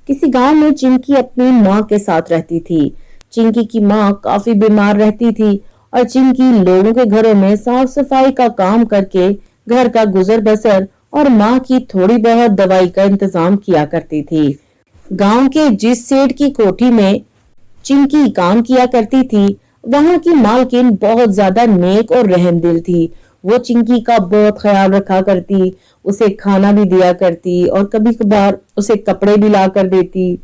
किसी गांव में चिंकी अपनी माँ के साथ रहती थी। चिंकी की माँ काफी बीमार रहती थी और चिंकी लोगों के घरों में साफ सफाई का काम करके घर का गुजर बसर और माँ की थोड़ी बहुत दवाई का इंतजाम किया करती थी। गांव के जिस सेठ की कोठी में चिंकी काम किया करती थी, वहां की मालकिन बहुत ज्यादा नेक और रहमदिल थी। वो चिंकी का बहुत ख्याल रखा करती, उसे खाना भी दिया करती और कभी कभार उसे कपड़े भी ला कर देती।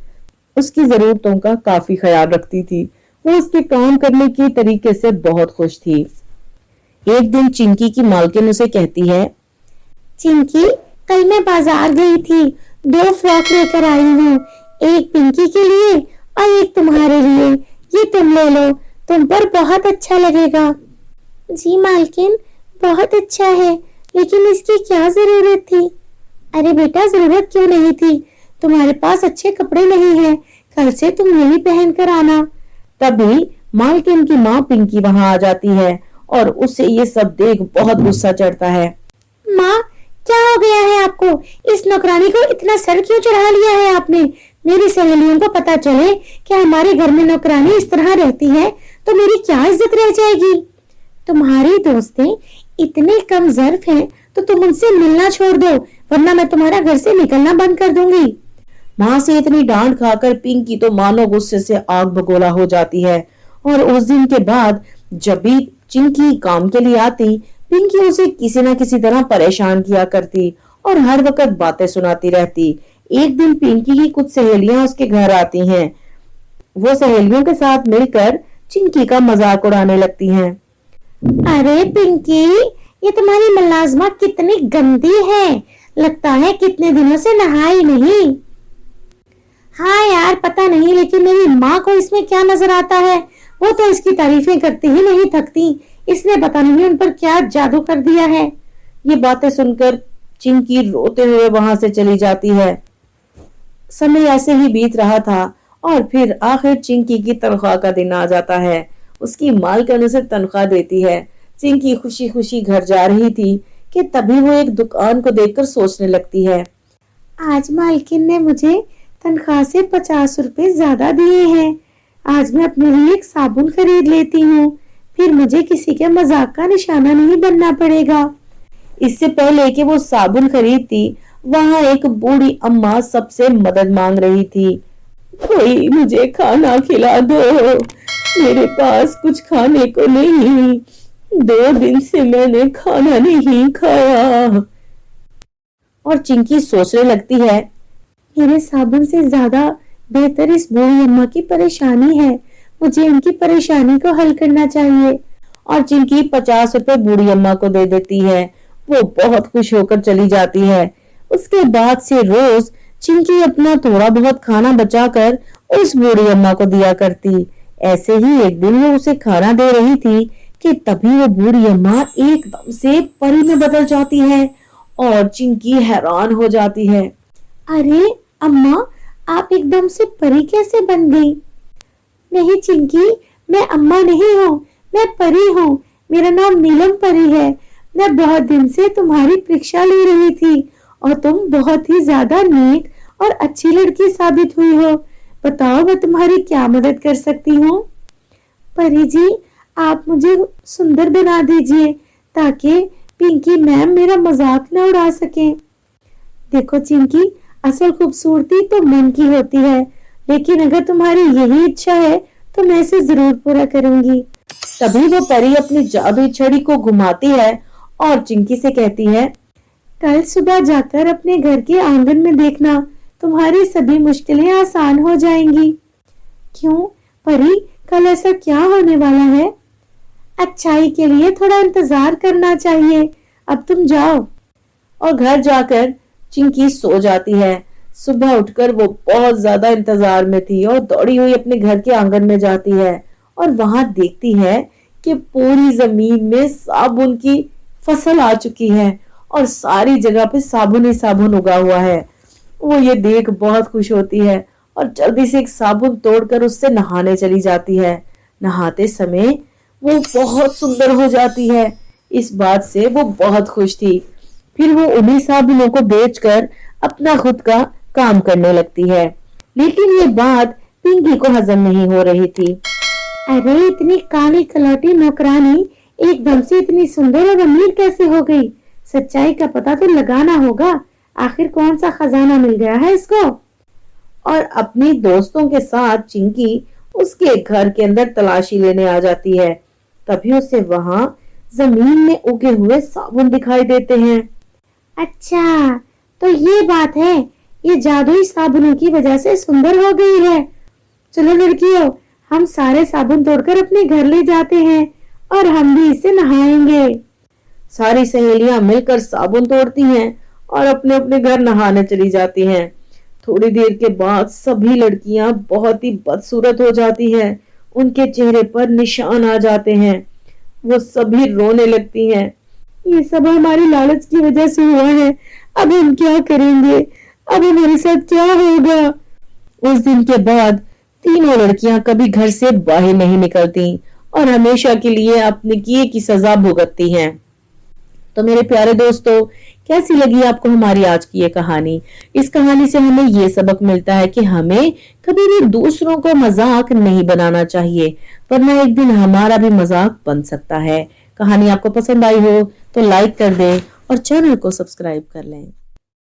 उसकी जरूरतों का काफी ख्याल रखती थी। वो उसके काम करने के तरीके से बहुत खुश थी। एक दिन चिंकी की मालकिन उसे कहती है, चिंकी, कल मैं बाजार गई थी, 2 फ्रॉक लेकर आई हूँ, एक पिंकी के लिए और एक तुम्हारे लिए। ये तुम ले लो, तुम पर बहुत अच्छा लगेगा। जी मालकिन, बहुत अच्छा है, लेकिन इसकी क्या जरूरत थी? अरे बेटा, जरूरत क्यों नहीं थी? तुम्हारे पास अच्छे कपड़े नहीं है, कल से तुम यही पहन कर आना। तभी मालकिन की माँ पिंकी वहां आ जाती है और उसे ये सब देख बहुत गुस्सा चढ़ता है। माँ, क्या हो गया है आपको? इस नौकरानी को इतना सर क्यों चढ़ा लिया है आपने? मेरी सहेलियों को पता चले कि हमारे घर में नौकरानी इस तरह रहती है तो मेरी क्या इज्जत रह जाएगी? तुम्हारी दोस्तें इतने कम ज़र्फ हैं तो तुम उनसे मिलना छोड़ दो, वरना मैं तुम्हारा घर से निकलना बंद कर दूंगी। माँ से इतनी डांट खाकर पिंकी तो मानो गुस्से से आग बगोला हो जाती है। और उस दिन के बाद जब भी चिंकी काम के लिए आती, पिंकी उसे किसी न किसी तरह परेशान किया करती और हर वक्त बातें सुनाती रहती। एक दिन पिंकी की कुछ सहेलियां उसके घर आती हैं। वो सहेलियों के साथ मिलकर चिंकी का मजाक उड़ाने लगती हैं। अरे पिंकी, ये तुम्हारी मुलाजमा कितनी गंदी है, लगता है कितने दिनों से नहाई नहीं। हाँ यार, पता नहीं, लेकिन मेरी माँ को इसमें क्या नजर आता है? वो तो इसकी तारीफें करती ही नहीं थकती। इसने पता नहीं उन पर क्या जादू कर दिया है। ये बातें सुनकर चिंकी रोते हुए वहां से चली जाती है। समय ऐसे ही बीत रहा था और फिर आखिर चिंकी की तनख्वाह का दिन आ जाता है। उसकी मालकिन उसे तनख्वाह देती है। चिंकी खुशी खुशी घर जा रही थी कि तभी वो एक दुकान को देखकर सोचने लगती है, आज मालकिन ने मुझे तनख्वाह से 50 रुपए ज्यादा दिए हैं। आज मैं अपने लिए एक साबुन खरीद लेती हूँ, फिर मुझे किसी के मजाक का निशाना नहीं बनना पड़ेगा। इससे पहले कि वो साबुन खरीदती, वहां एक बूढ़ी अम्मा सबसे मदद मांग रही थी। कोई मुझे खाना खिला दो, मेरे पास कुछ खाने को नहीं, 2 दिन से मैंने खाना नहीं खाया। और चिंकी सोचने लगती है, मेरे साबुन से ज्यादा बेहतर इस बूढ़ी अम्मा की परेशानी है, मुझे इनकी परेशानी को हल करना चाहिए। और चिंकी 50 रुपए बूढ़ी अम्मा को दे देती है। वो बहुत खुश होकर चली जाती है। उसके बाद से रोज चिंकी अपना थोड़ा बहुत खाना बचाकर उस बूढ़ी अम्मा को दिया करती। ऐसे ही एक दिन वो उसे खाना दे रही थी कि तभी वो बूढ़ी अम्मा एकदम से परी में बदल जाती है और चिंकी हैरान हो जाती है। अरे अम्मा, आप एकदम से परी कैसे बन गई? नहीं चिंकी, मैं अम्मा नहीं हूँ, मैं परी हूँ। मेरा नाम नीलम परी है। मैं बहुत दिन से तुम्हारी परीक्षा ले रही थी और तुम बहुत ही ज्यादा नेक और अच्छी लड़की साबित हुई हो। बताओ, मैं तुम्हारी क्या मदद कर सकती हूँ? परी जी, आप मुझे सुंदर बना दीजिए ताकि पिंकी मैम मेरा मजाक न उड़ा सके। देखो चिंकी, असल खूबसूरती तो मन की होती है, लेकिन अगर तुम्हारी यही इच्छा है तो मैं इसे जरूर पूरा करूंगी। तभी वो परी अपनी जादुई छड़ी को घुमाती है और चिंकी से कहती है, कल सुबह जाकर अपने घर के आंगन में देखना, तुम्हारी सभी मुश्किलें आसान हो जाएंगी। क्यों परी, कल ऐसा क्या होने वाला है? अच्छाई के लिए थोड़ा इंतजार करना चाहिए। अब तुम जाओ। और घर जाकर चिंकी सो जाती है। सुबह उठकर वो बहुत ज्यादा इंतजार में थी और दौड़ी हुई अपने घर के आंगन में जाती है और वहां देखती है कि पूरी जमीन में साबुन की फसल आ चुकी है और सारी जगह पे साबुन ही साबुन उगा हुआ है। वो ये देख बहुत खुश होती है और जल्दी से एक साबुन तोड़कर उससे नहाने चली जाती है। नहाते समय वो बहुत सुंदर हो जाती है। इस बात से वो बहुत खुश थी। फिर वो उन्हीं साबुनों को बेचकर अपना खुद का काम करने लगती है। लेकिन ये बात पिंकी को हजम नहीं हो रही थी। अरे इतनी काली कलौटी नौकरानी एकदम से इतनी सुंदर और अमीर कैसे हो गई? सच्चाई का पता तो लगाना होगा। आखिर कौन सा खजाना मिल गया है इसको? और अपनी दोस्तों के साथ चिंकी उसके घर के अंदर तलाशी लेने आ जाती है। तभी उसे वहां जमीन में उगे हुए साबुन दिखाई देते हैं। अच्छा, तो ये बात है, ये जादुई साबुनों की वजह से सुंदर हो गई है। चलो लड़कियों, हम सारे साबुन तोड़कर अपने घर ले जाते हैं और हम भी इसे नहाएंगे। सारी सहेलियां मिलकर साबुन तोड़ती हैं और अपने अपने घर नहाने चली जाती हैं। थोड़ी देर के बाद सभी लड़कियां बहुत ही बदसूरत हो जाती हैं। उनके चेहरे पर निशान आ जाते हैं। वो सभी रोने लगती हैं। ये सब हमारी लालच की वजह से हुआ है। अब हम क्या करेंगे? अब हमारे साथ क्या होगा? उस दिन के बाद तीनों लड़कियां कभी घर से बाहर नहीं निकलती और हमेशा के लिए अपने किए की सजा भुगतती हैं। तो मेरे प्यारे दोस्तों, कैसी लगी आपको हमारी आज की ये कहानी? इस कहानी से हमें ये सबक मिलता है कि हमें कभी भी दूसरों को मजाक नहीं बनाना चाहिए, वरना एक दिन हमारा भी मजाक बन सकता है। कहानी आपको पसंद आई हो तो लाइक कर दें और चैनल को सब्सक्राइब कर लें।